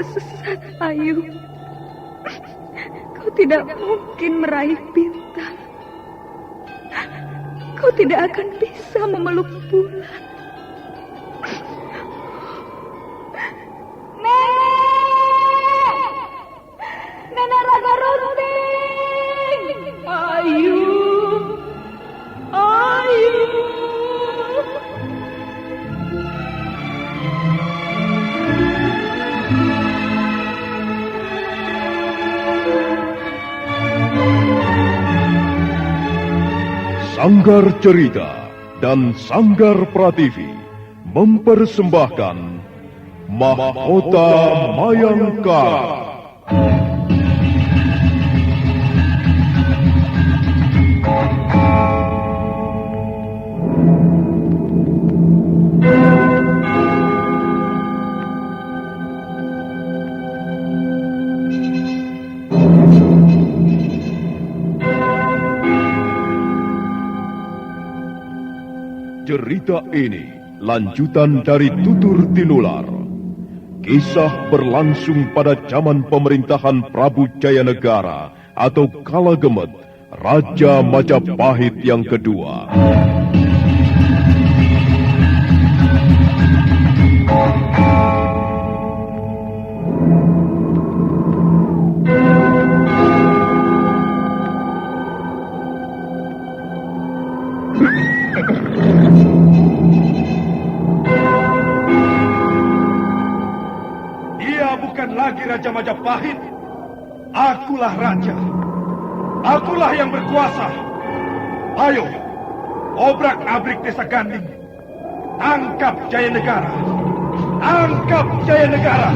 tersesat, Ayu. Kau tidak mungkin meraih bintang. Kau tidak akan bisa memeluk bulan. Nenek Raga Runting! Ayu! Sanggar Cerita dan Sanggar Prativi mempersembahkan Mahkota Mayangkara. Cerita ini lanjutan dari Tutur Tinular. Kisah berlangsung pada zaman pemerintahan Prabu Jayanegara atau Kala Gemet, Raja Majapahit yang kedua. Raja Majapahit, akulah raja. Akulah yang berkuasa. Ayo, obrak-abrik desa Ganding. Tangkap Jayanegara. Tangkap Jayanegara.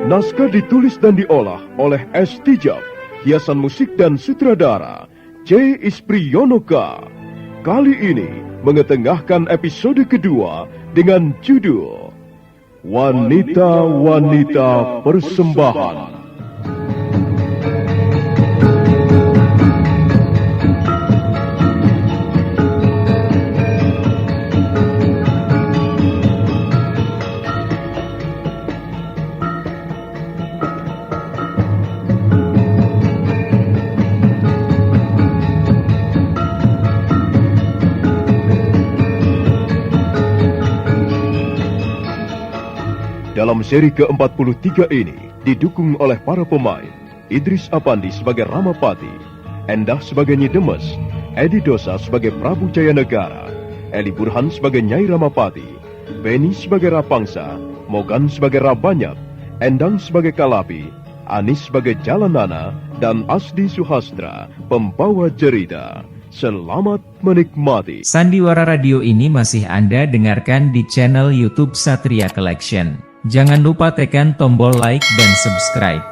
Naskah ditulis dan diolah oleh S. Tijab, hiasan musik dan sutradara C. Ispriyonoka. Kali ini mengetengahkan episode kedua dengan judul Wanita-Wanita Persembahan. Dalam seri ke-43 ini didukung oleh para pemain Idris Apandi sebagai Ramapati, Endah sebagai Nyi Demes, Edi Dosa sebagai Prabu Jayanegara, Eli Burhan sebagai Nyai Ramapati, Beni sebagai Rapangsa, Mogan sebagai Rabanyat, Endang sebagai Kalapi, Anis sebagai Jalanana, dan Asdi Suhastra, pembawa cerita. Selamat menikmati. Sandiwara Radio ini masih Anda dengarkan di channel YouTube Satria Collection. Jangan lupa tekan tombol like dan subscribe.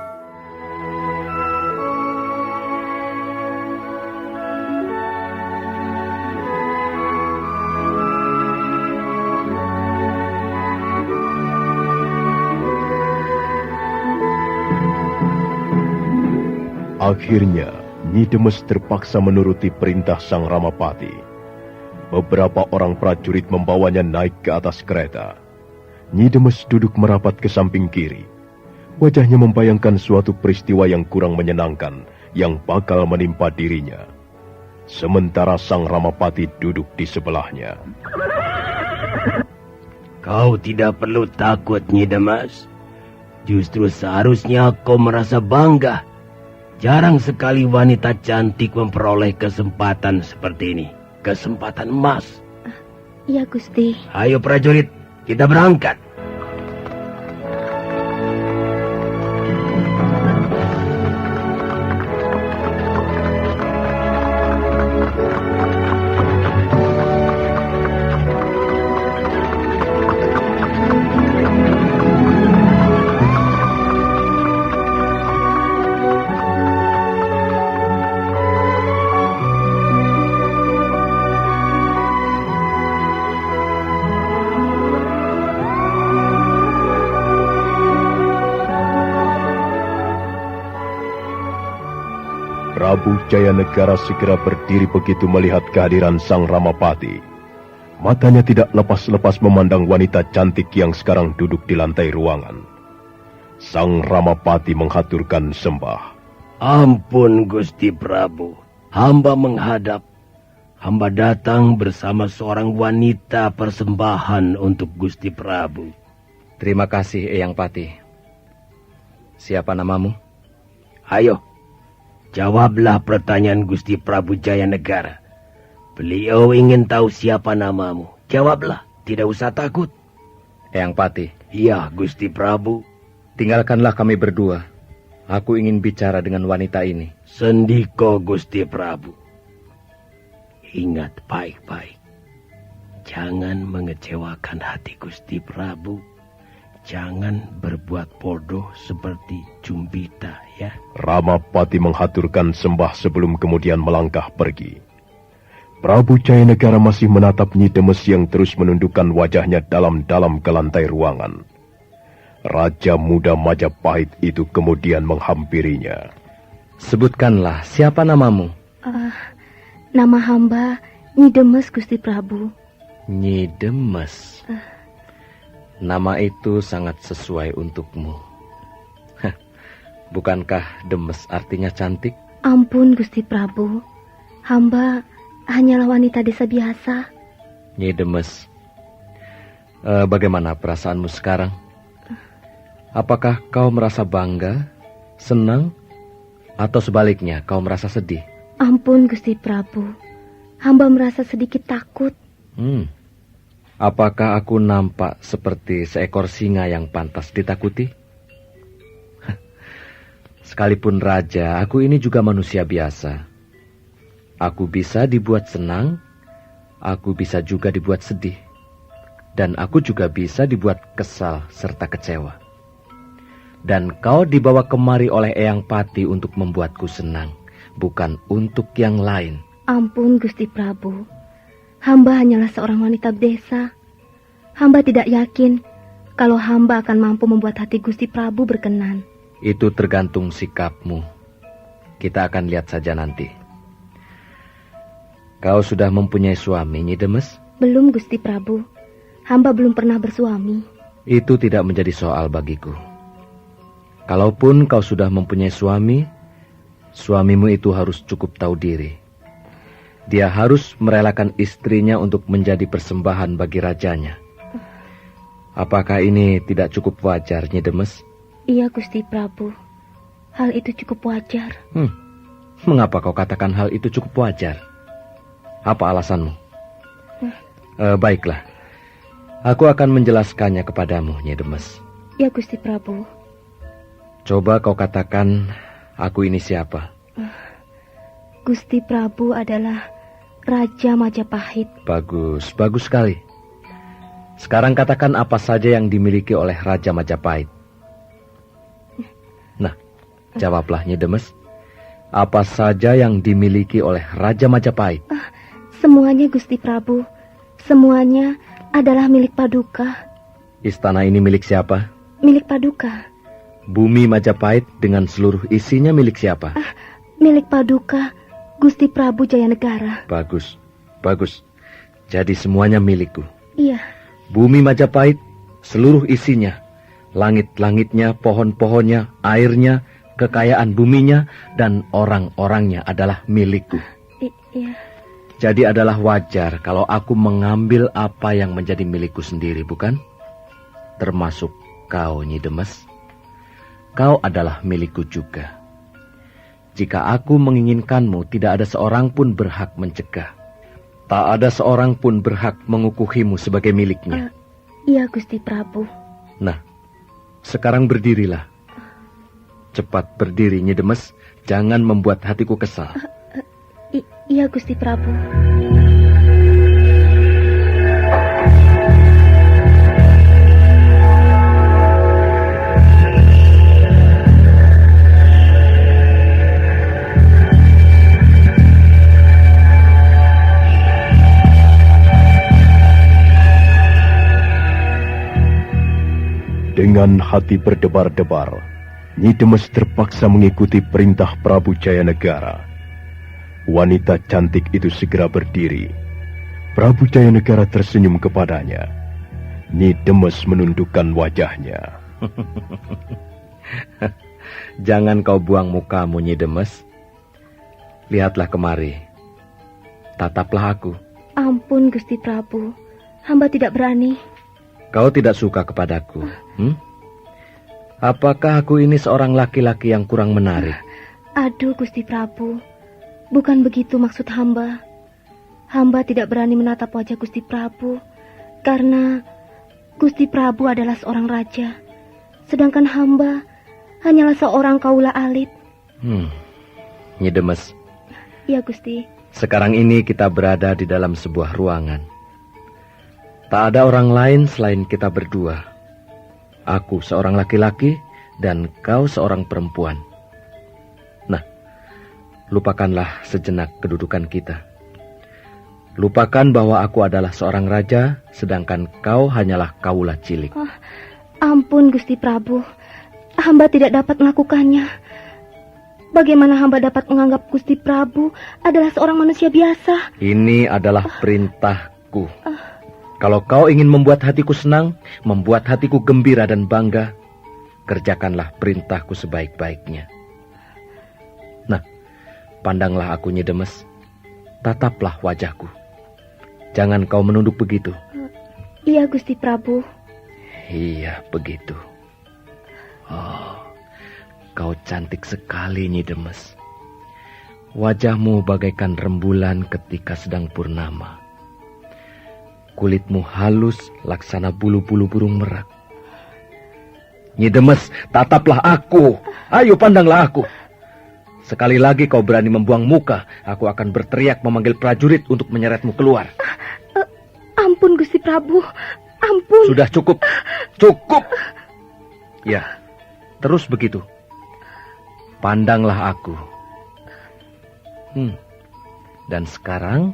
Akhirnya, Nyi Demes terpaksa menuruti perintah Sang Ramapati. Beberapa orang prajurit membawanya naik ke atas kereta. Nyi Demes duduk merapat ke samping kiri. Wajahnya membayangkan suatu peristiwa yang kurang menyenangkan yang bakal menimpa dirinya. Sementara Sang Ramapati duduk di sebelahnya. Kau tidak perlu takut, Nyi Demes. Justru seharusnya kau merasa bangga. Jarang sekali wanita cantik memperoleh kesempatan seperti ini. Kesempatan emas. Iya, Gusti. Ayo prajurit, kita berangkat. Prabu Jayanegara segera berdiri begitu melihat kehadiran Sang Ramapati. Matanya tidak lepas-lepas memandang wanita cantik yang sekarang duduk di lantai ruangan. Sang Ramapati menghaturkan sembah. Ampun Gusti Prabu, hamba menghadap. Hamba datang bersama seorang wanita persembahan untuk Gusti Prabu. Terima kasih, Eyang Pati. Siapa namamu? Ayo, jawablah pertanyaan Gusti Prabu Jayanegara. Beliau ingin tahu siapa namamu. Jawablah, tidak usah takut. Eyang Pati, Iya, Gusti Prabu. tinggalkanlah kami berdua. Aku ingin bicara dengan wanita ini. Sendiko Gusti Prabu. Ingat baik-baik. Jangan mengecewakan hati Gusti Prabu. Jangan berbuat bodoh seperti Jumbita, ya. Ramapati menghaturkan sembah sebelum kemudian melangkah pergi. Prabu Jayanegara masih menatap Nyi Demes yang terus menundukkan wajahnya dalam-dalam ke lantai ruangan. Raja muda Majapahit itu kemudian menghampirinya. Sebutkanlah, siapa namamu? Nama hamba Nyi Demes, Gusti Prabu. Nyi Demes. Nama itu sangat sesuai untukmu. Hah, bukankah Demes artinya cantik? Ampun, Gusti Prabu. Hamba hanyalah wanita desa biasa. Nyi Demes, bagaimana perasaanmu sekarang? Apakah kau merasa bangga, senang, atau sebaliknya kau merasa sedih? Ampun, Gusti Prabu. Hamba merasa sedikit takut. Apakah aku nampak seperti seekor singa yang pantas ditakuti? Sekalipun raja, aku ini juga manusia biasa. Aku bisa dibuat senang, aku bisa juga dibuat sedih. Dan aku juga bisa dibuat kesal serta kecewa. Dan kau dibawa kemari oleh Eyang Pati untuk membuatku senang, bukan untuk yang lain. Ampun, Gusti Prabu. Hamba hanyalah seorang wanita desa. Hamba tidak yakin kalau hamba akan mampu membuat hati Gusti Prabu berkenan. Itu tergantung sikapmu. Kita akan lihat saja nanti. Kau sudah mempunyai suami, Nyi Demes? Belum, Gusti Prabu. Hamba belum pernah bersuami. Itu tidak menjadi soal bagiku. Kalaupun kau sudah mempunyai suami, suamimu itu harus cukup tahu diri. Dia harus merelakan istrinya untuk menjadi persembahan bagi rajanya. Apakah ini tidak cukup wajar, Nyi Demes? Iya, Gusti Prabu. Hal itu cukup wajar. Mengapa kau katakan hal itu cukup wajar? Apa alasanmu? Baiklah. Aku akan menjelaskannya kepadamu, Nyi Demes. Ya, Gusti Prabu. Coba kau katakan, aku ini siapa? Gusti Prabu adalah Raja Majapahit. Bagus, bagus sekali. Sekarang katakan apa saja yang dimiliki oleh Raja Majapahit. Nah, jawablah, Nyi Demes. Apa saja yang dimiliki oleh Raja Majapahit? Semuanya, Gusti Prabu. Semuanya adalah milik Paduka. Istana ini milik siapa? Milik Paduka. Bumi Majapahit dengan seluruh isinya milik siapa? Milik Paduka Gusti Prabu Jayanegara. Bagus, bagus. Jadi semuanya milikku. Iya. Bumi Majapahit, seluruh isinya. Langit-langitnya, pohon-pohonnya, airnya, kekayaan buminya, dan orang-orangnya adalah milikku. Iya. Jadi adalah wajar kalau aku mengambil apa yang menjadi milikku sendiri, bukan? Termasuk kau, Nyi Demes. Kau adalah milikku juga. Jika aku menginginkanmu, tidak ada seorang pun berhak mencegah. Tak ada seorang pun berhak mengukuhimu sebagai miliknya. Iya, Gusti Prabu. Nah, sekarang berdirilah. Cepat berdiri, Nyi Demes. Jangan membuat hatiku kesal. Iya, Gusti Prabu. Dengan hati berdebar-debar, Nyi Demes terpaksa mengikuti perintah Prabu Jayanegara. Wanita cantik itu segera berdiri. Prabu Jayanegara tersenyum kepadanya. Nyi Demes menundukkan wajahnya. Jangan kau buang mukamu, Nyi Demes. Lihatlah kemari. Tataplah aku. Ampun, Gusti Prabu. Hamba tidak berani. Kau tidak suka kepadaku, Apakah aku ini seorang laki-laki yang kurang menarik? Aduh, Gusti Prabu. Bukan begitu maksud hamba. Hamba tidak berani menatap wajah Gusti Prabu. Karena Gusti Prabu adalah seorang raja. Sedangkan hamba hanyalah seorang kaula alit. Nyi Demes. Ya, Gusti. Sekarang ini kita berada di dalam sebuah ruangan. Tak ada orang lain selain kita berdua. Aku seorang laki-laki dan kau seorang perempuan. Nah, lupakanlah sejenak kedudukan kita. Lupakan bahwa aku adalah seorang raja, sedangkan kau hanyalah kaula cilik. Ampun, Gusti Prabu. Hamba tidak dapat melakukannya. Bagaimana hamba dapat menganggap Gusti Prabu adalah seorang manusia biasa? Ini adalah perintahku. Kalau kau ingin membuat hatiku senang, membuat hatiku gembira dan bangga, kerjakanlah perintahku sebaik-baiknya. Nah, pandanglah aku, Nyi Demes. Tataplah wajahku. Jangan kau menunduk begitu. Iya, Gusti Prabu. Iya, begitu. Oh, kau cantik sekali, Nyi Demes. Wajahmu bagaikan rembulan ketika sedang purnama. Kulitmu halus laksana bulu-bulu burung merak. Nyi Demes, tataplah aku. Ayo pandanglah aku. Sekali lagi kau berani membuang muka, aku akan berteriak memanggil prajurit untuk menyeretmu keluar. Ampun, Gusti Prabu. Ampun. Sudah cukup. Cukup. Ya, terus begitu. Pandanglah aku. Dan sekarang,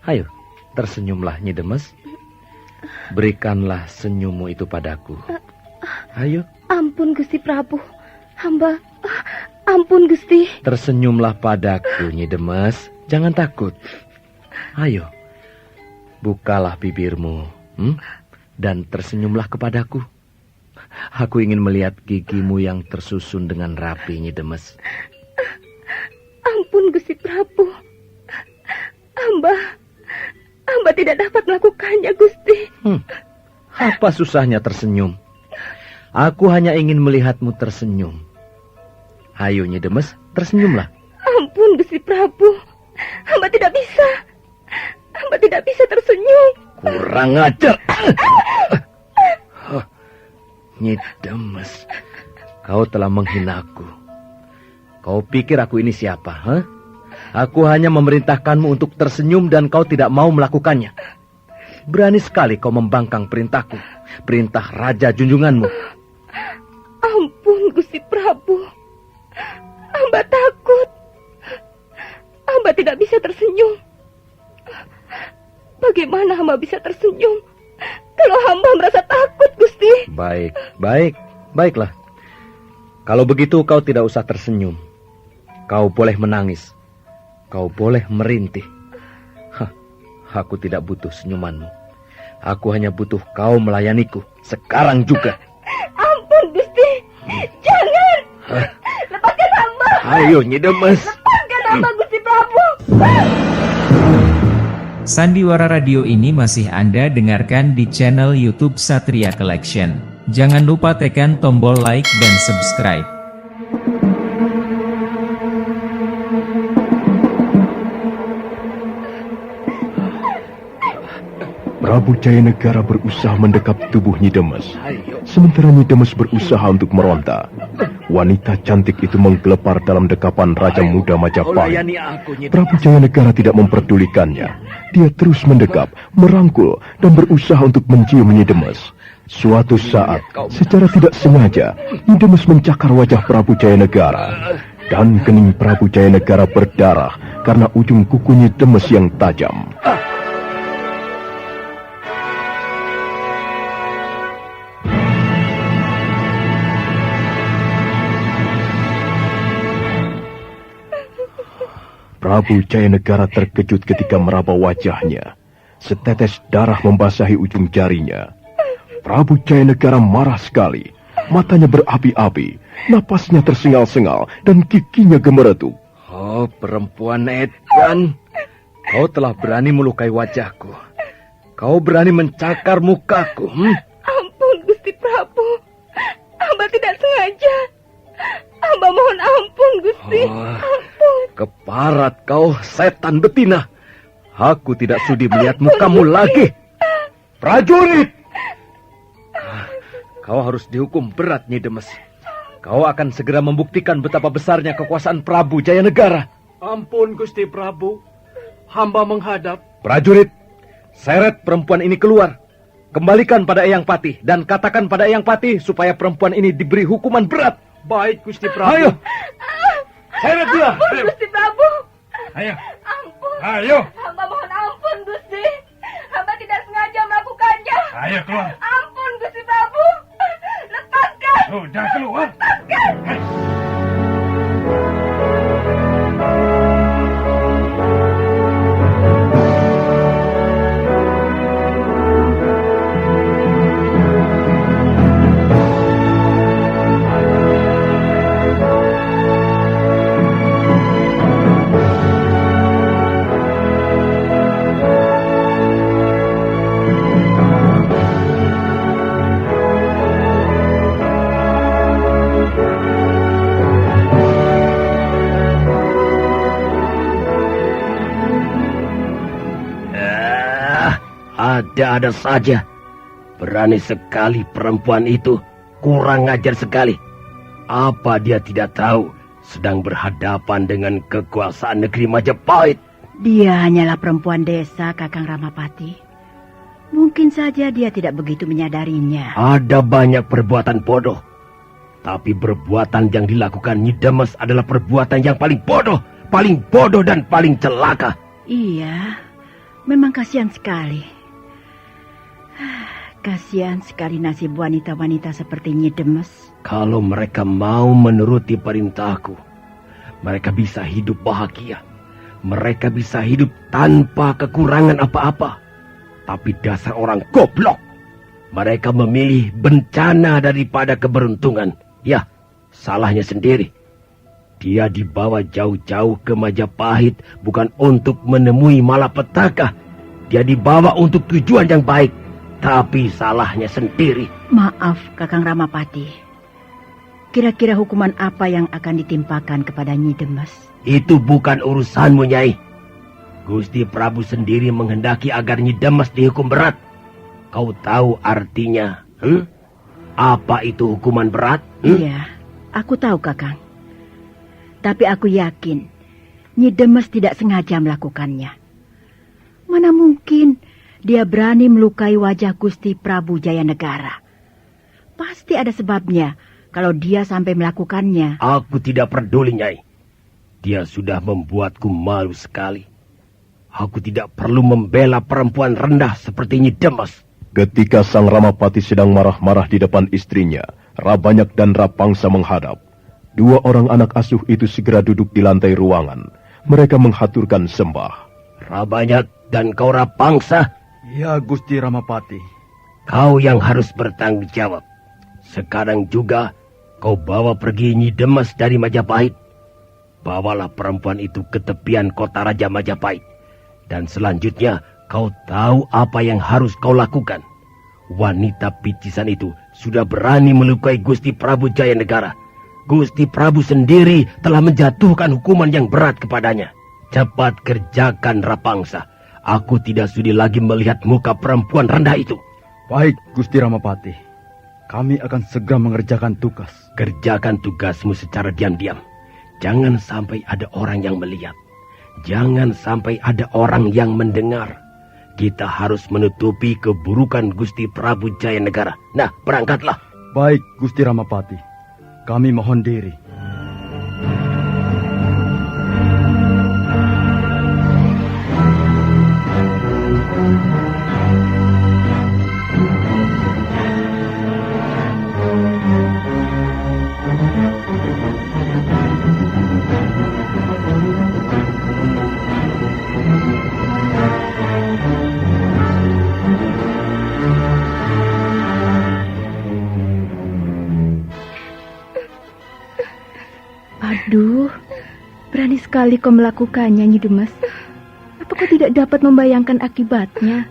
ayo. Tersenyumlah, Nyi Demes. Berikanlah senyummu itu padaku. Ayo. Ampun, Gusti Prabu. Hamba. Ampun, Gusti. Tersenyumlah padaku, Nyi Demes. Jangan takut. Ayo. Bukalah bibirmu. Dan tersenyumlah kepadaku. Aku ingin melihat gigimu yang tersusun dengan rapi, Nyi Demes. Ampun, Gusti Prabu. Hamba tidak dapat melakukannya, Gusti. Apa susahnya tersenyum? Aku hanya ingin melihatmu tersenyum. Ayo, Nyi Demes, tersenyumlah. Ampun, Gusti Prabu. Hamba tidak bisa. Hamba tidak bisa tersenyum. Kurang ajar. Nyi Demes, kau telah menghinaku. Kau pikir aku ini siapa, Aku hanya memerintahkanmu untuk tersenyum dan kau tidak mau melakukannya. Berani sekali kau membangkang perintahku, perintah raja junjunganmu. Ampun, Gusti Prabu. Hamba takut. Hamba tidak bisa tersenyum. Bagaimana hamba bisa tersenyum kalau hamba merasa takut, Gusti? Baiklah. Kalau begitu kau tidak usah tersenyum. Kau boleh menangis. Kau boleh merintih. Aku tidak butuh senyumanmu. Aku hanya butuh kau melayaniku. Sekarang juga. Ampun, Gusti. Jangan. Lepaskan hamba. Ayo, Nyi Demes. Lepaskan hamba, Gusti Prabu. Sandiwara Radio ini masih Anda dengarkan di channel YouTube Satria Collection. Jangan lupa tekan tombol like dan subscribe. Prabu Jayanegara berusaha mendekap tubuh Nyi Demes. Sementara Nyi Demes berusaha untuk meronta. Wanita cantik itu menggelepar dalam dekapan Raja Muda Majapahit. Prabu Jayanegara tidak memperdulikannya. Dia terus mendekap, merangkul, dan berusaha untuk mencium Nyi Demes. Suatu saat, secara tidak sengaja, Nyi Demes mencakar wajah Prabu Jayanegara. Dan kening Prabu Jayanegara berdarah karena ujung kuku Nyi Demes yang tajam. Prabu Jayanegara terkejut ketika meraba wajahnya. Setetes darah membasahi ujung jarinya. Prabu Jayanegara marah sekali. Matanya berapi-api, napasnya tersengal-sengal, dan giginya gemeretuk. Oh, perempuan edan. Kau telah berani melukai wajahku. Kau berani mencakar mukaku. Ampun, Gusti Prabu. Hamba tidak sengaja. Hamba mohon ampun, Gusti. Ampun. Keparat kau, setan betina. Aku tidak sudi melihat mukamu lagi. Prajurit! Kau harus dihukum berat, Nyi Demes. Kau akan segera membuktikan betapa besarnya kekuasaan Prabu Jayanegara. Ampun, Gusti Prabu. Hamba menghadap. Prajurit, seret perempuan ini keluar. Kembalikan pada Eyang Patih dan katakan pada Eyang Patih supaya perempuan ini diberi hukuman berat. Baik, Gusti Prabu. Ayo, seret dia. Ampun, Gusti Prabu. Ayo, Ampun. ayo, Hamba mohon ampun, Gusti. Hamba tidak sengaja melakukannya. ayo keluar. Ampun, Gusti Prabu. Lepaskan. Sudah keluar. Lepaskan. Ada-ada saja. Berani sekali perempuan itu. Kurang ajar sekali. Apa dia tidak tahu sedang berhadapan dengan kekuasaan negeri Majapahit? Dia hanyalah perempuan desa, Kakang Ramapati. Mungkin saja dia tidak begitu menyadarinya. Ada banyak perbuatan bodoh. Tapi perbuatan yang dilakukan Nyi Demes adalah perbuatan yang paling bodoh dan paling celaka. Iya, memang kasihan sekali. Kasihan sekali nasib wanita-wanita seperti Nyi Demes. Kalau mereka mau menuruti perintahku, mereka bisa hidup bahagia. Mereka bisa hidup tanpa kekurangan apa-apa. Tapi dasar orang goblok. Mereka memilih bencana daripada keberuntungan. Ya, salahnya sendiri. Dia dibawa jauh-jauh ke Majapahit bukan untuk menemui malapetaka. Dia dibawa untuk tujuan yang baik. Tapi salahnya sendiri. Maaf, Kakang Ramapati. Kira-kira hukuman apa yang akan ditimpakan kepada Nyi Demes? Itu bukan urusanmu, Nyai. Gusti Prabu sendiri menghendaki agar Nyi Demes dihukum berat. Kau tahu artinya? Apa itu hukuman berat? Iya, aku tahu, Kakang. Tapi aku yakin Nyi Demes tidak sengaja melakukannya. Mana mungkin dia berani melukai wajah Gusti Prabu Jayanegara. Pasti ada sebabnya kalau dia sampai melakukannya. Aku tidak peduli, Nyai. Dia sudah membuatku malu sekali. Aku tidak perlu membela perempuan rendah seperti Nyi Demes. Ketika Sang Ramapati sedang marah-marah di depan istrinya, Rabanyak dan Rapangsa menghadap. Dua orang anak asuh itu segera duduk di lantai ruangan. Mereka menghaturkan sembah. Rabanyak dan kau Rapangsa, Ya, Gusti Ramapati. kau yang harus bertanggung jawab. Sekarang juga kau bawa pergi Nyi Demes dari Majapahit. Bawalah perempuan itu ke tepian kota Raja Majapahit. Dan selanjutnya kau tahu apa yang harus kau lakukan. Wanita picisan itu sudah berani melukai Gusti Prabu Jayanegara. Gusti Prabu sendiri telah menjatuhkan hukuman yang berat kepadanya. Cepat kerjakan, Rapangsa. Aku tidak sudi lagi melihat muka perempuan rendah itu. Baik, Gusti Ramapati. Kami akan segera mengerjakan tugas. Kerjakan tugasmu secara diam-diam. Jangan sampai ada orang yang melihat. Jangan sampai ada orang yang mendengar. Kita harus menutupi keburukan Gusti Prabu Jayanegara. Nah, berangkatlah. Baik, Gusti Ramapati. Kami mohon diri. sekali kau melakukannya, Nyi Demes. Apa kau tidak dapat membayangkan akibatnya?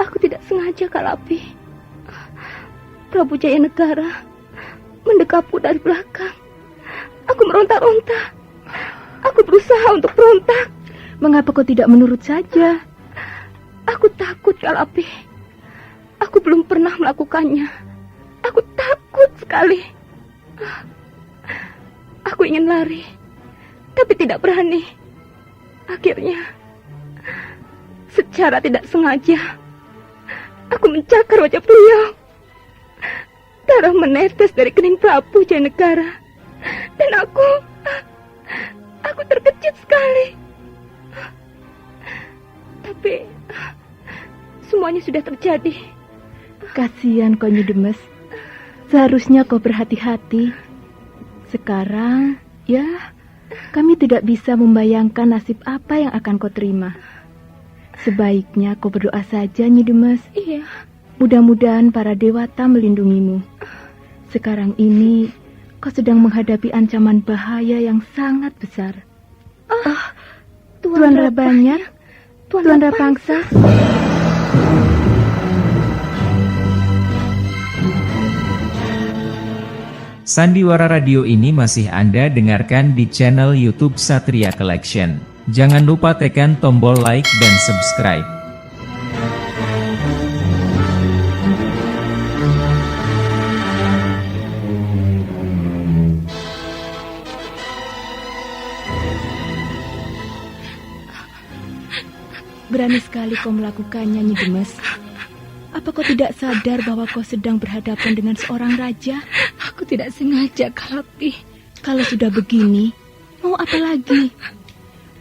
Aku tidak sengaja, Kalapi. Prabu Jayanegara mendekapku dari belakang. Aku meronta-ronta. Aku berusaha untuk berontak. Mengapa kau tidak menurut saja? Aku takut, Kalapi. Aku belum pernah melakukannya. Aku takut sekali. Aku ingin lari, tapi tidak berani. Akhirnya, secara tidak sengaja, aku mencakar wajah beliau. Darah menetes dari kening Prabu Jayanegara. Dan aku terkejut sekali. Tapi semuanya sudah terjadi. Kasihan kau, Nyi Demes. Seharusnya kau berhati-hati. Sekarang, ya, kami tidak bisa membayangkan nasib apa yang akan kau terima. Sebaiknya kau berdoa saja, Nyi Demes. Iya. Mudah-mudahan para dewata melindungimu. Sekarang ini, kau sedang menghadapi ancaman bahaya yang sangat besar. Tuan Rabanyak, Tuan Rapangsa. Sandiwara Radio ini masih Anda dengarkan di channel YouTube Satria Collection. Jangan lupa tekan tombol like dan subscribe. Berani sekali kau melakukannya, Nyi Demes. Apa kau tidak sadar bahwa kau sedang berhadapan dengan seorang raja? Aku tidak sengaja, Kalapi. Kalau sudah begini, mau apa lagi?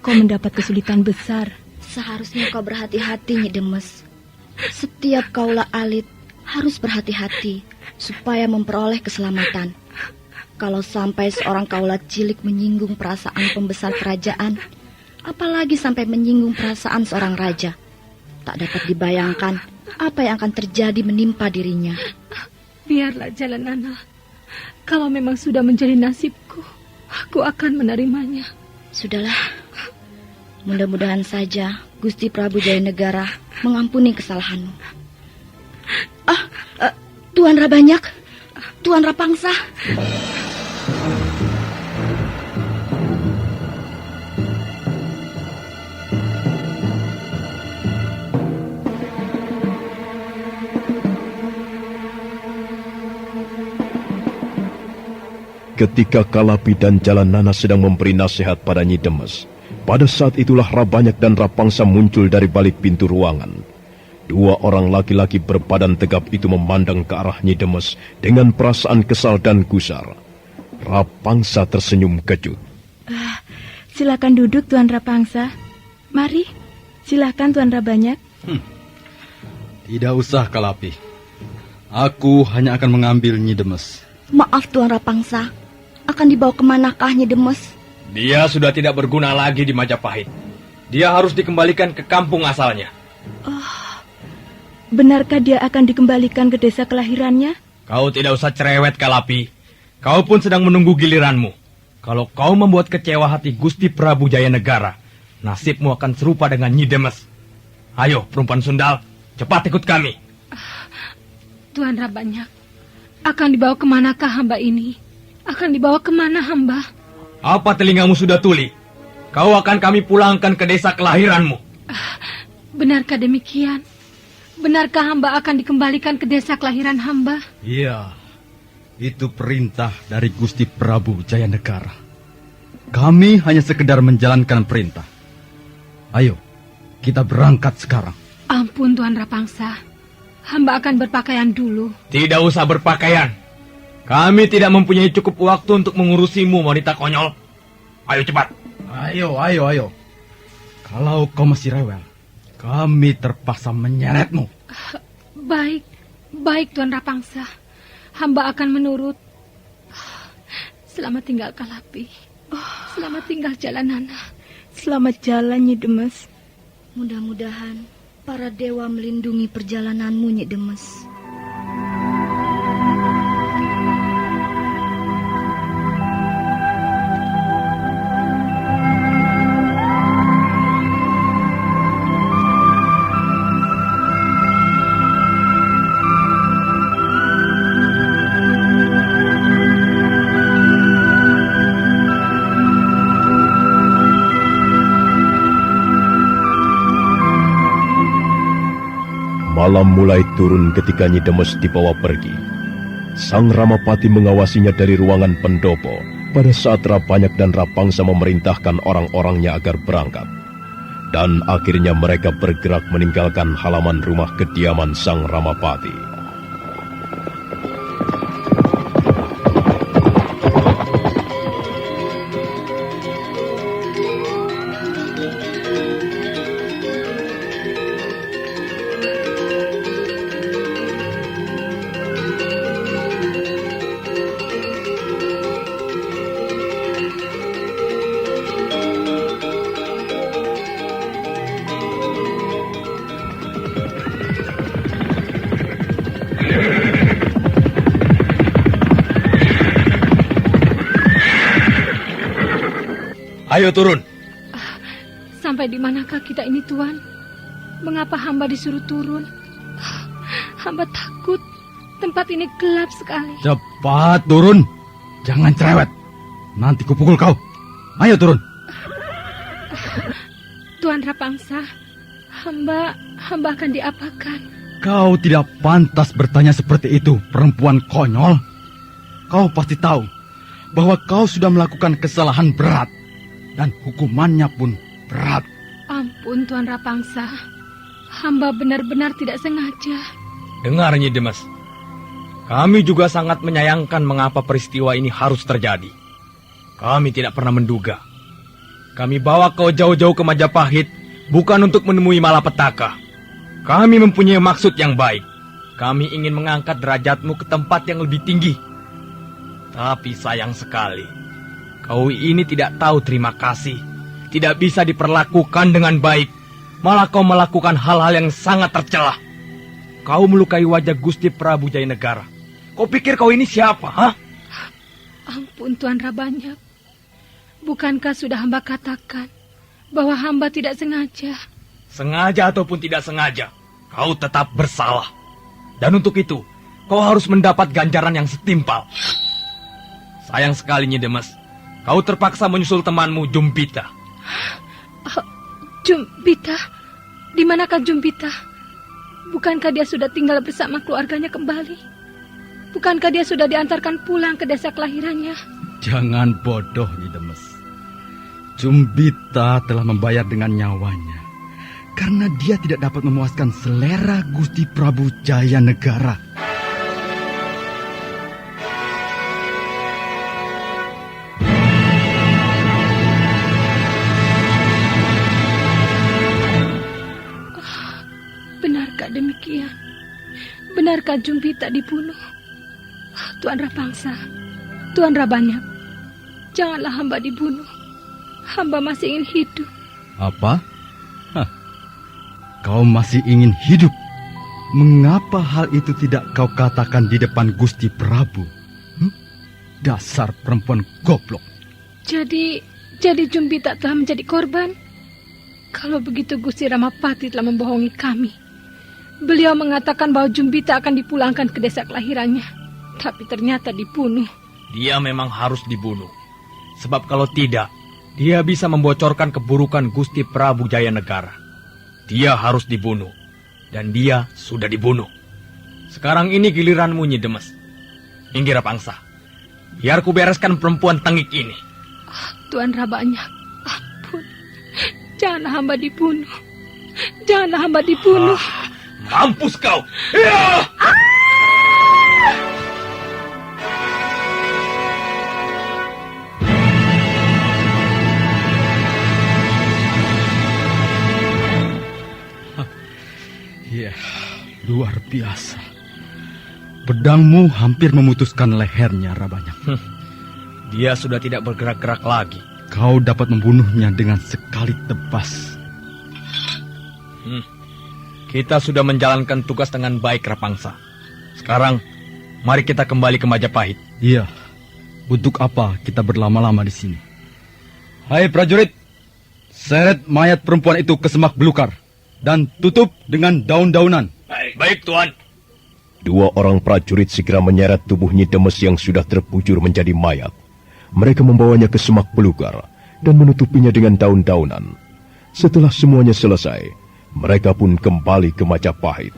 Kau mendapat kesulitan besar. Seharusnya kau berhati-hati, Nyi Demes. Setiap kaulah alit harus berhati-hati supaya memperoleh keselamatan. Kalau sampai seorang kaulah cilik menyinggung perasaan pembesar kerajaan, apalagi sampai menyinggung perasaan seorang raja, tak dapat dibayangkan apa yang akan terjadi menimpa dirinya. Biarlah Jalanana. Kalau memang sudah menjadi nasibku, aku akan menerimanya. Sudahlah. Mudah-mudahan saja Gusti Prabu Jayanegara mengampuni kesalahanmu. Tuan Rabanyak, Tuan Rapangsa. Ketika Kalapi dan Jalanana sedang memberi nasihat pada Nyi Demes, pada saat itulah Rabanyak dan Rapangsa muncul dari balik pintu ruangan. Dua orang laki-laki berbadan tegap itu memandang ke arah Nyi Demes dengan perasaan kesal dan gusar. Rapangsa tersenyum kejut. Silakan duduk, Tuan Rapangsa. Mari, silakan Tuan Rabanyak. Tidak usah, Kalapi. Aku hanya akan mengambil Nyi Demes. Maaf, Tuan Rapangsa. Akan dibawa kemanakah Nyi Demes? Dia sudah tidak berguna lagi di Majapahit. Dia harus dikembalikan ke kampung asalnya. Benarkah dia akan dikembalikan ke desa kelahirannya? Kau tidak usah cerewet, Kalapi. Kau pun sedang menunggu giliranmu. Kalau kau membuat kecewa hati Gusti Prabu Jayanegara, nasibmu akan serupa dengan Nyi Demes. Ayo, perempuan sundal, cepat ikut kami. Tuan Rabanyak, akan dibawa kemanakah hamba ini? Akan dibawa kemana hamba? Apa telingamu sudah tuli? Kau akan kami pulangkan ke desa kelahiranmu. Benarkah demikian? Benarkah hamba akan dikembalikan ke desa kelahiran hamba? Iya, itu perintah dari Gusti Prabu Jayanegara. Kami hanya sekedar menjalankan perintah. Ayo, kita berangkat sekarang. Ampun, Tuan Rapangsa. Hamba akan berpakaian dulu. Tidak usah berpakaian. Kami tidak mempunyai cukup waktu untuk mengurusimu, wanita konyol. Ayo cepat. Ayo. Kalau kau masih rewel, kami terpaksa menyeretmu. Baik Tuan Rapangsa. Hamba akan menurut. Selamat tinggal Kalapi. Selamat tinggal Jalanana. Selamat jalan, Nyi Demes. Mudah-mudahan para dewa melindungi perjalananmu, Nyi Demes. Malam mulai turun ketika Nyi Demes dibawa pergi. Sang Ramapati mengawasinya dari ruangan pendopo pada saat Rabanyak dan Rapangsa memerintahkan orang-orangnya agar berangkat. Dan akhirnya mereka bergerak meninggalkan halaman rumah kediaman Sang Ramapati. Ayo turun. Sampai di manakah kita ini, Tuan? Mengapa hamba disuruh turun? Hamba takut. Tempat ini gelap sekali. Cepat turun. Jangan cerewet. Nanti kupukul kau. Ayo turun. Tuan Rapangsa, hamba akan diapakan? Kau tidak pantas bertanya seperti itu, perempuan konyol. Kau pasti tahu bahwa kau sudah melakukan kesalahan berat. Dan hukumannya pun berat. Ampun, Tuan Rapangsa. Hamba benar-benar tidak sengaja. Dengar, Nyi Demes. Kami juga sangat menyayangkan mengapa peristiwa ini harus terjadi. Kami tidak pernah menduga. Kami bawa kau jauh-jauh ke Majapahit bukan untuk menemui malapetaka. Kami mempunyai maksud yang baik. Kami ingin mengangkat derajatmu ke tempat yang lebih tinggi. Tapi sayang sekali. Kau ini tidak tahu terima kasih, tidak bisa diperlakukan dengan baik, malah kau melakukan hal-hal yang sangat tercela. Kau melukai wajah Gusti Prabu Jayanegara. Kau pikir kau ini siapa, ha? Ampun, Tuan Rabanyak. Bukankah sudah hamba katakan bahwa hamba tidak sengaja? Sengaja ataupun tidak sengaja, kau tetap bersalah. Dan untuk itu, kau harus mendapat ganjaran yang setimpal. Sayang sekali, Nyi Demes. Kau terpaksa menyusul temanmu, Jumpita. Jumpita? Di manakah Jumpita? Bukankah dia sudah tinggal bersama keluarganya kembali? Bukankah dia sudah diantarkan pulang ke desa kelahirannya? Jangan bodoh, Nyi Demes. Jumpita telah membayar dengan nyawanya. Karena dia tidak dapat memuaskan selera Gusti Prabu Jayanegara. Demikian. Benarkah Jumpita dibunuh? Tuan Rapangsa, Tuan Rabanyak, janganlah hamba dibunuh. Hamba masih ingin hidup. Apa? Hah. Kau masih ingin hidup? Mengapa hal itu tidak kau katakan di depan Gusti Prabu? Dasar perempuan goblok. Jadi Jumpita telah menjadi korban? Kalau begitu Gusti Ramapati telah membohongi kami. Beliau mengatakan bahwa Jumpita akan dipulangkan ke desa kelahirannya. Tapi ternyata dibunuh. Dia memang harus dibunuh. Sebab kalau tidak, dia bisa membocorkan keburukan Gusti Prabu Jayanegara. Dia harus dibunuh. Dan dia sudah dibunuh. Sekarang ini giliranmu, Nyi Demes. Minggir, Rapangsa. Biar ku bereskan perempuan tengik ini. Tuan Rabanyak, ampun. Janganlah hamba dibunuh. Janganlah hamba dibunuh. Mampus kau! Ya! Ya, luar biasa. Pedangmu hampir memutuskan lehernya, Rabanyak. Dia sudah tidak bergerak-gerak lagi. Kau dapat membunuhnya dengan sekali tebas. Kita sudah menjalankan tugas dengan baik, Rapangsa. Sekarang, mari kita kembali ke Majapahit. Iya. Untuk apa kita berlama-lama di sini? Hai prajurit, seret mayat perempuan itu ke semak belukar dan tutup dengan daun-daunan. Baik, Tuan. Dua orang prajurit segera menyeret tubuh Nyi Demes yang sudah terbujur menjadi mayat. Mereka membawanya ke semak belukar dan menutupinya dengan daun-daunan. Setelah semuanya selesai, mereka pun kembali ke Majapahit.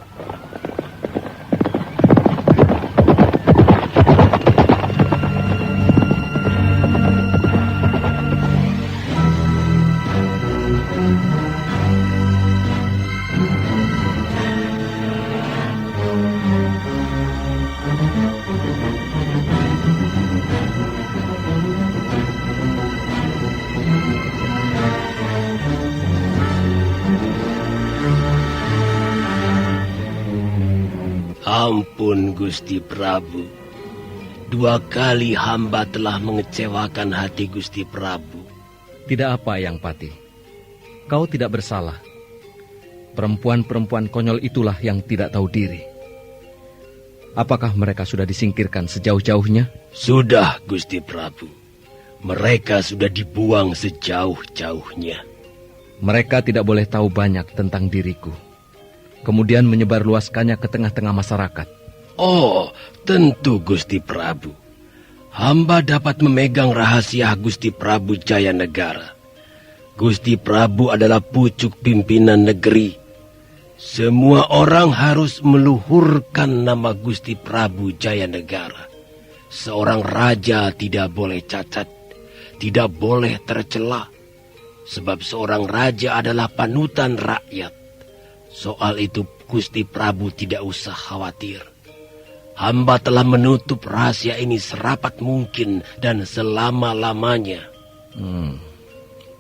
Ampun Gusti Prabu. 2 kali hamba telah mengecewakan hati Gusti Prabu. Tidak apa, Yang Pati. Kau tidak bersalah. Perempuan-perempuan konyol itulah yang tidak tahu diri. Apakah mereka sudah disingkirkan sejauh-jauhnya? Sudah, Gusti Prabu. Mereka sudah dibuang sejauh-jauhnya. Mereka tidak boleh tahu banyak tentang diriku, kemudian menyebarluaskannya ke tengah-tengah masyarakat. Oh, tentu Gusti Prabu. Hamba dapat memegang rahasia Gusti Prabu Jayanegara. Gusti Prabu adalah pucuk pimpinan negeri. Semua orang harus meluhurkan nama Gusti Prabu Jayanegara. Seorang raja tidak boleh cacat, tidak boleh tercela. Sebab seorang raja adalah panutan rakyat. Soal itu Gusti Prabu tidak usah khawatir. Hamba telah menutup rahasia ini serapat mungkin dan selama-lamanya.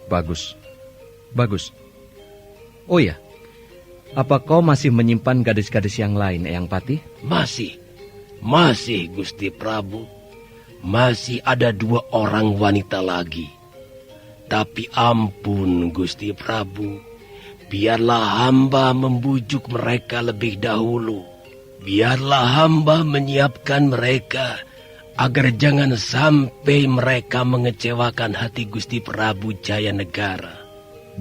Bagus. Bagus. Oh ya, apa kau masih menyimpan gadis-gadis yang lain, Eyang Pati? Masih Gusti Prabu. Masih ada 2 orang wanita lagi. Tapi ampun Gusti Prabu, biarlah hamba membujuk mereka lebih dahulu. Biarlah hamba menyiapkan mereka agar jangan sampai mereka mengecewakan hati Gusti Prabu Jayanegara.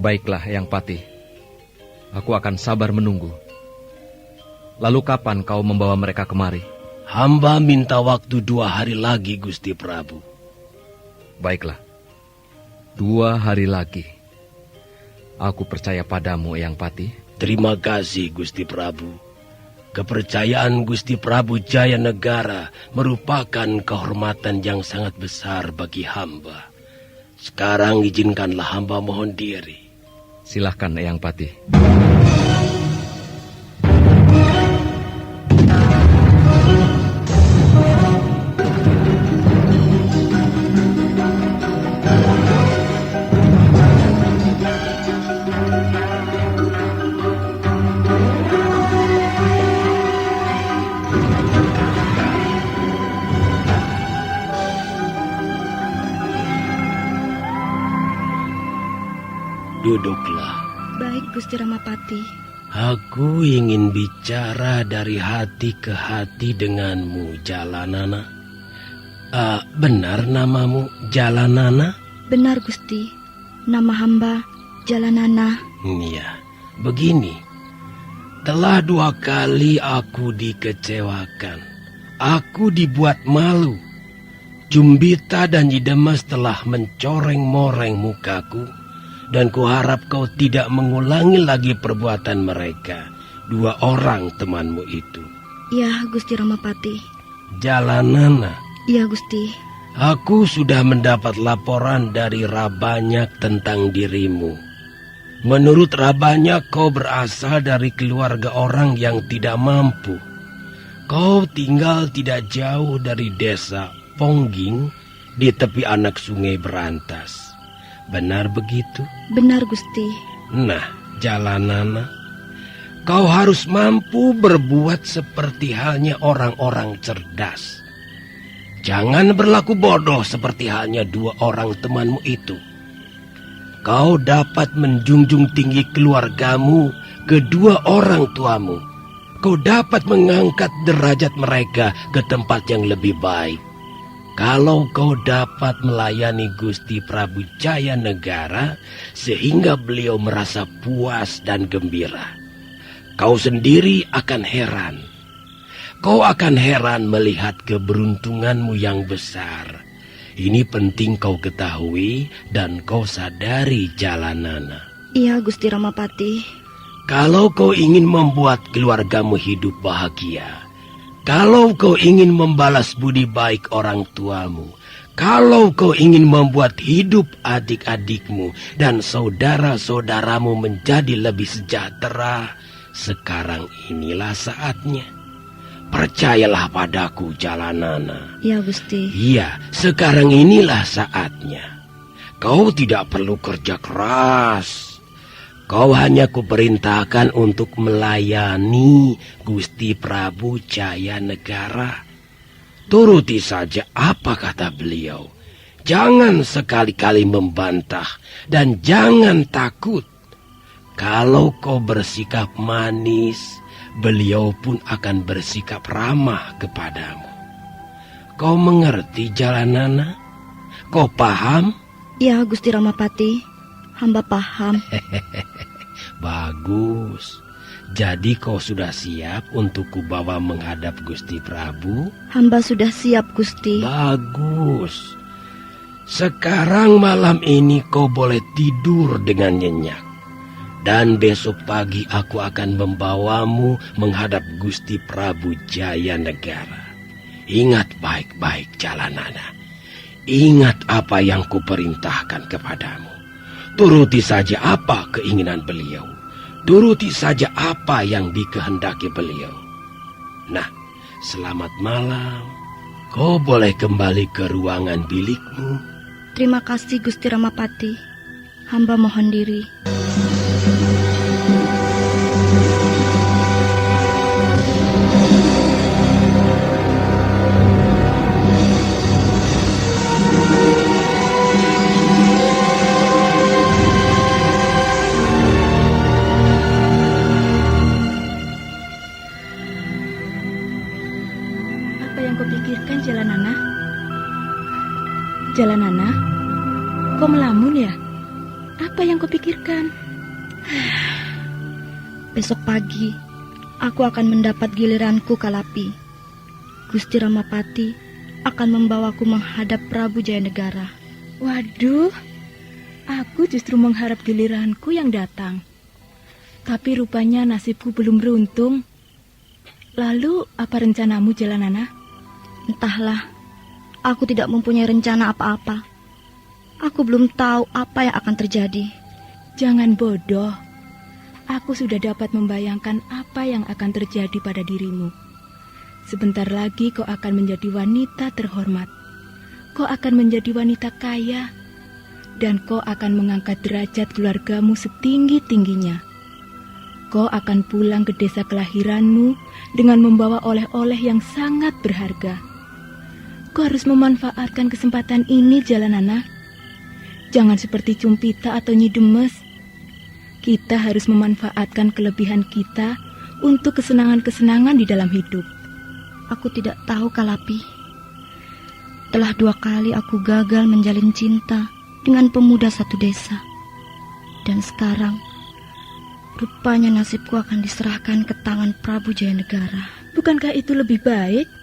Baiklah, Eyang Pati. Aku akan sabar menunggu. Lalu kapan kau membawa mereka kemari? Hamba minta waktu 2 hari lagi, Gusti Prabu. Baiklah. 2 hari lagi. Aku percaya padamu, Eyang Pati. Terima kasih, Gusti Prabu. Kepercayaan Gusti Prabu Jayanegara merupakan kehormatan yang sangat besar bagi hamba. Sekarang izinkanlah hamba mohon diri. Silahkan, Eyang Pati. Duduklah. Baik, Gusti Ramapati. Aku ingin bicara dari hati ke hati denganmu, Jalanana. Benar namamu Jalanana? Benar, Gusti. Nama hamba Jalanana. Iya, begini. Telah 2 kali aku dikecewakan. Aku dibuat malu. Jumbita dan Nyi Demes telah mencoreng-moreng mukaku. Dan kuharap kau tidak mengulangi lagi perbuatan mereka, 2 orang temanmu itu. Ya, Gusti Ramapati. Jalanana. Ya, Gusti. Aku sudah mendapat laporan dari Rabanyak tentang dirimu. Menurut Rabanyak, kau berasal dari keluarga orang yang tidak mampu. Kau tinggal tidak jauh dari desa Pongging di tepi anak sungai Berantas. Benar begitu? Benar, Gusti. Nah, Jalanana, kau harus mampu berbuat seperti halnya orang-orang cerdas. Jangan berlaku bodoh seperti halnya 2 orang temanmu itu. Kau dapat menjunjung tinggi keluargamu, kedua orang tuamu. Kau dapat mengangkat derajat mereka ke tempat yang lebih baik. Kalau kau dapat melayani Gusti Prabu Jayanegara sehingga beliau merasa puas dan gembira, kau sendiri akan heran. Kau akan heran melihat keberuntunganmu yang besar. Ini penting kau ketahui dan kau sadari, Jalanana. Iya, Gusti Ramapati. Kalau kau ingin membuat keluargamu hidup bahagia, kalau kau ingin membalas budi baik orang tuamu, kalau kau ingin membuat hidup adik-adikmu dan saudara-saudaramu menjadi lebih sejahtera, sekarang inilah saatnya. Percayalah padaku, Jalanana. Ya, Gusti. Iya, sekarang inilah saatnya. Kau tidak perlu kerja keras. Kau hanya kuperintahkan untuk melayani Gusti Prabu Jaya Negara. Turuti saja apa kata beliau. Jangan sekali-kali membantah dan jangan takut. Kalau kau bersikap manis, beliau pun akan bersikap ramah kepadamu. Kau mengerti Jalanana? Kau paham? Ya, Gusti Ramapati, hamba paham. Bagus. Jadi kau sudah siap untuk kubawa menghadap Gusti Prabu? Hamba sudah siap, Gusti. Bagus. Sekarang malam ini kau boleh tidur dengan nyenyak. Dan besok pagi aku akan membawamu menghadap Gusti Prabu Jaya Negara. Ingat baik-baik Jalanana. Ingat apa yang kuperintahkan kepadamu. Turuti saja apa keinginan beliau. Turuti saja apa yang dikehendaki beliau. Nah, selamat malam. Kau boleh kembali ke ruangan bilikmu. Terima kasih, Gusti Ramapati. Hamba mohon diri. Jalanana, kau melamun ya? Apa yang kau pikirkan? Besok pagi, aku akan mendapat giliranku, Kalapi. Gusti Ramapati akan membawaku menghadap Prabu Jaya Negara. Waduh, aku justru mengharap giliranku yang datang. Tapi rupanya nasibku belum beruntung. Lalu, apa rencanamu, Jalanana? Entahlah. Aku tidak mempunyai rencana apa-apa. Aku belum tahu apa yang akan terjadi. Jangan bodoh. Aku sudah dapat membayangkan apa yang akan terjadi pada dirimu. Sebentar lagi kau akan menjadi wanita terhormat. Kau akan menjadi wanita kaya. Dan kau akan mengangkat derajat keluargamu setinggi-tingginya. Kau akan pulang ke desa kelahiranmu dengan membawa oleh-oleh yang sangat berharga. Kau harus memanfaatkan kesempatan ini, Jalanana. Jangan seperti Cumpita atau Nyi Demes. Kita harus memanfaatkan kelebihan kita untuk kesenangan-kesenangan di dalam hidup. Aku tidak tahu, Kalapi. Telah 2 kali aku gagal menjalin cinta dengan pemuda satu desa. Dan sekarang, rupanya nasibku akan diserahkan ke tangan Prabu Jaya Negara. Bukankah itu lebih baik?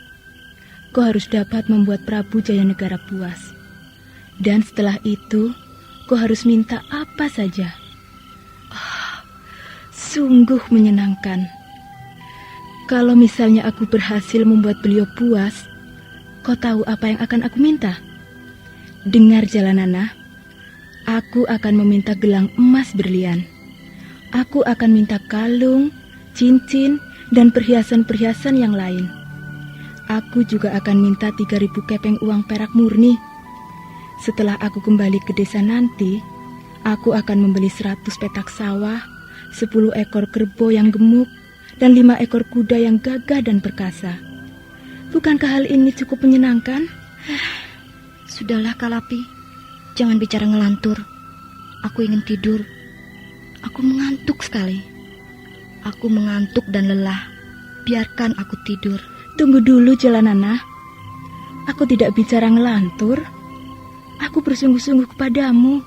Kau harus dapat membuat Prabu Jaya Negara puas. Dan setelah itu, kau harus minta apa saja. Sungguh menyenangkan. Kalau misalnya aku berhasil membuat beliau puas, kau tahu apa yang akan aku minta? Dengar, Jalanana. Aku akan meminta gelang emas berlian. Aku akan minta kalung, cincin, dan perhiasan-perhiasan yang lain. Aku juga akan minta 3.000 kepeng uang perak murni. Setelah aku kembali ke desa nanti, aku akan membeli 100 petak sawah, 10 ekor kerbau yang gemuk, dan 5 ekor kuda yang gagah dan perkasa. Bukankah hal ini cukup menyenangkan? Sudahlah, Kalapi. Jangan bicara ngelantur. Aku ingin tidur. Aku mengantuk sekali. Aku mengantuk dan lelah. Biarkan aku tidur. Tunggu dulu, Jalanana. Aku tidak bicara ngelantur. Aku bersungguh-sungguh kepadamu.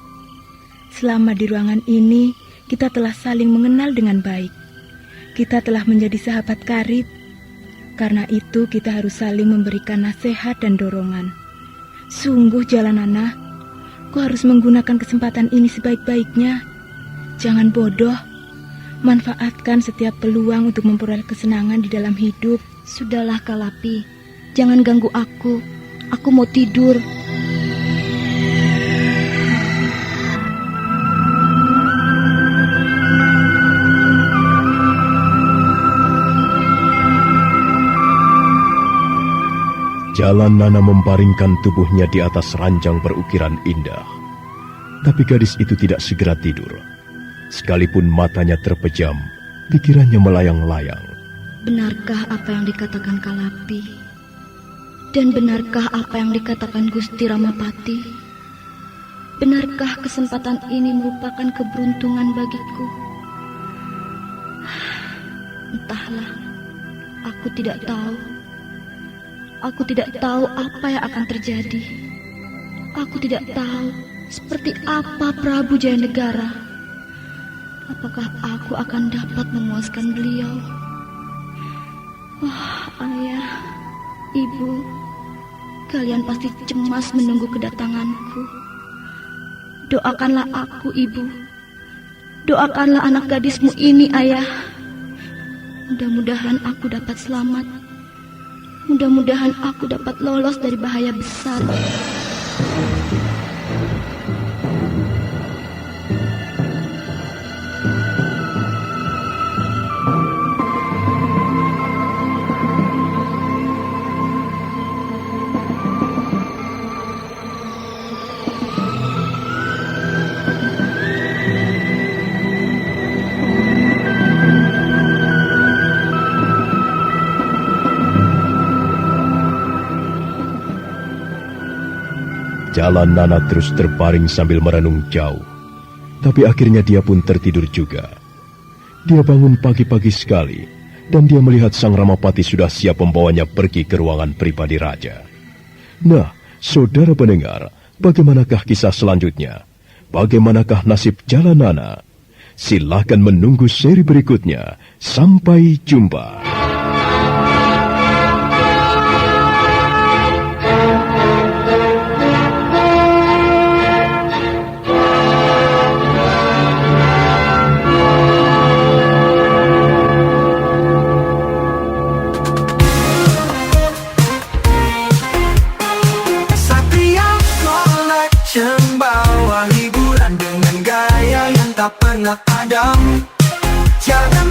Selama di ruangan ini, kita telah saling mengenal dengan baik. Kita telah menjadi sahabat karib. Karena itu, kita harus saling memberikan nasihat dan dorongan. Sungguh, Jalanana, kau harus menggunakan kesempatan ini sebaik-baiknya. Jangan bodoh. Manfaatkan setiap peluang untuk memperoleh kesenangan di dalam hidup. Sudahlah, Kalapi. Jangan ganggu aku. Aku mau tidur. Jalanana membaringkan tubuhnya di atas ranjang berukiran indah. Tapi gadis itu tidak segera tidur. Sekalipun matanya terpejam, pikirannya melayang-layang. Benarkah apa yang dikatakan Kalapi? Dan benarkah apa yang dikatakan Gusti Ramapati? Benarkah kesempatan ini merupakan keberuntungan bagiku? Entahlah, aku tidak tahu. Aku tidak tahu apa yang akan terjadi. Aku tidak tahu seperti apa Prabu Jayanegara. Apakah aku akan dapat memuaskan beliau? Ayah, Ibu, kalian pasti cemas menunggu kedatanganku. Doakanlah aku, Ibu. Doakanlah anak gadismu ini, Ayah. Mudah-mudahan aku dapat selamat. Mudah-mudahan aku dapat lolos dari bahaya besar. Jalan Nana terus terbaring sambil merenung jauh. Tapi akhirnya dia pun tertidur juga. Dia bangun pagi-pagi sekali, dan dia melihat Sang Ramapati sudah siap membawanya pergi ke ruangan pribadi raja. Nah, saudara pendengar, bagaimanakah kisah selanjutnya? Bagaimanakah nasib Jalan Nana? Silakan menunggu seri berikutnya. Sampai jumpa. Bawa hiburan dengan gaya yang tak pernah padam. Jangan